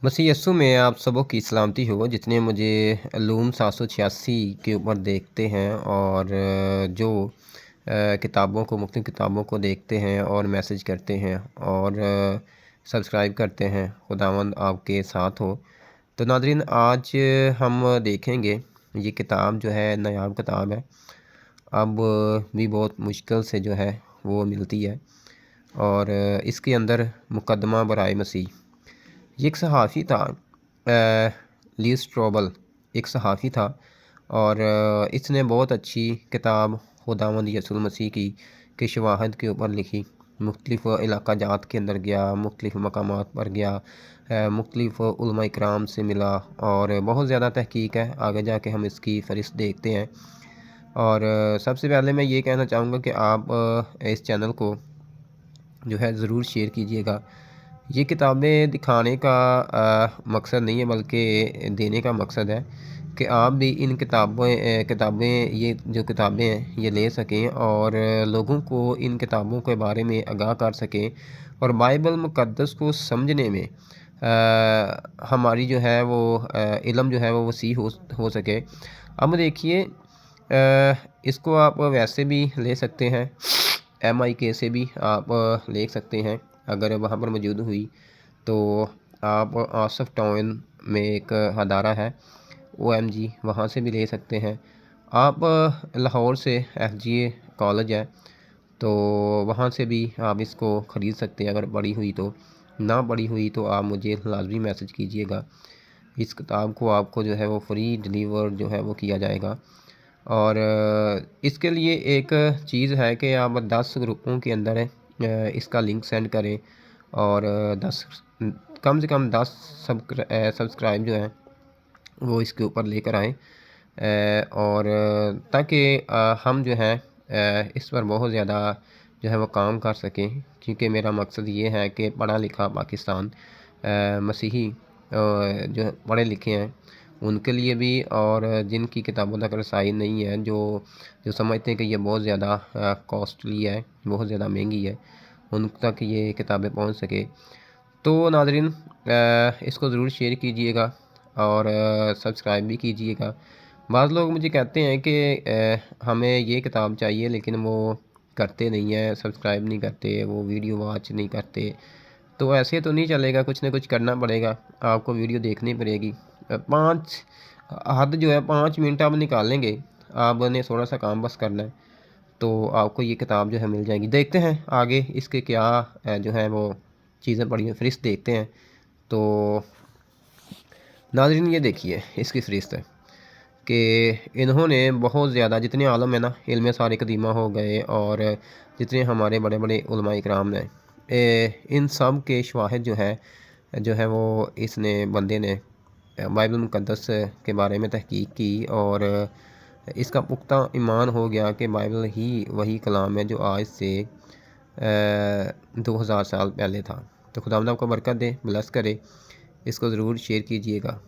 मसीह यस्सु में आप सबों की सलामती हो जितने मुझे लूम 786 के ऊपर देखते हैं और जो किताबों को मुख्तलिफ़ किताबों को देखते हैं और मैसेज करते हैं और सब्सक्राइब करते हैं। खुदावंद आपके साथ हो। तो नाज़रीन, आज हम देखेंगे ये किताब जो है नायाब किताब है। अब भी बहुत मुश्किल से जो है वो मिलती है और इसके अंदर मुकदमा बराए मसीह। ये एक सहाफ़ी था, ली स्ट्रॉबल एक सहाफ़ी था और इसने बहुत अच्छी किताब खुदावंद यीशु मसीह की शवाहद के ऊपर लिखी। मुख्तलिफ़ इलाका जात के अंदर गया, मुख्तलिफ़ मकामात पर गया, मुख्तलिफ़ उलमा इकराम से मिला और बहुत ज़्यादा तहकीक है। आगे जाके हम इसकी फ़हरिस्त देखते हैं। और सबसे पहले मैं ये कहना चाहूँगा कि आप इस चैनल को जो है ज़रूर शेयर कीजिएगा। ये किताबें दिखाने का मकसद नहीं है बल्कि देने का मकसद है कि आप भी इन किताबें ये जो किताबें हैं ये ले सकें और लोगों को इन किताबों के बारे में आगाह कर सकें और बाइबल मुक़द्दस को समझने में हमारी जो है वो इल्म जो है वो वसी हो सके। अब देखिए, इसको आप वैसे भी ले सकते हैं, MIK से भी आप ले सकते हैं। अगर वहाँ पर मौजूद हुई तो आप आसफ टाउन में एक अदारा है OMG, वहाँ से भी ले सकते हैं। आप लाहौर से FGA कॉलेज है तो वहाँ से भी आप इसको ख़रीद सकते हैं अगर पढ़ी हुई तो। ना पढ़ी हुई तो आप मुझे लाजमी मैसेज कीजिएगा। इस किताब को आपको जो है वो फ्री डिलीवर जो है वो किया जाएगा। और इसके लिए एक चीज़ है कि आप 10 ग्रुपों के अंदर इसका लिंक सेंड करें और 10 कम से कम 10 सब्सक्राइब जो है वो इसके ऊपर लेकर आएँ और ताकि हम जो है इस पर बहुत ज़्यादा जो है वो काम कर सकें। क्योंकि मेरा मकसद ये है कि पढ़ा लिखा पाकिस्तान मसीही जो पढ़े लिखे हैं उनके लिए भी, और जिनकी किताबों तक रसाई नहीं है, जो समझते हैं कि ये बहुत ज़्यादा कॉस्टली है, बहुत ज़्यादा महंगी है, उन तक ये किताबें पहुंच सके। तो नाज़रीन, इसको ज़रूर शेयर कीजिएगा और सब्सक्राइब भी कीजिएगा। बाज़ लोग मुझे कहते हैं कि हमें ये किताब चाहिए, लेकिन वो करते नहीं हैं, सब्सक्राइब नहीं करते, वो वीडियो वॉच नहीं करते। तो ऐसे तो नहीं चलेगा, कुछ ना कुछ करना पड़ेगा, आपको वीडियो देखनी पड़ेगी। 5 हद जो है 5 मिनट आप निकालेंगे, आपने थोड़ा सा काम बस करना है तो आपको ये किताब जो है मिल जाएगी। देखते हैं आगे इसके क्या जो है वो चीज़ें पड़ी हैं, फ़हरिस्त देखते हैं। तो नाज़रीन, ये देखिए इसकी फ़हरिस्त है कि इन्होंने बहुत ज़्यादा, जितने आलम है ना, इल्म सारे कदीमा हो गए और जितने हमारे बड़े बड़े उलमा इकराम हैं, इन सब के शवाहिद जो है वो इसने बंदे ने बाइबल मुक़द्दस के बारे में तहकीक की और इसका पुख्ता ईमान हो गया कि बाइबल ही वही कलाम है जो आज से 2000 साल पहले था। तो खुदावंद आपको बरकत दे, ब्लेस करे। इसको ज़रूर शेयर कीजिएगा।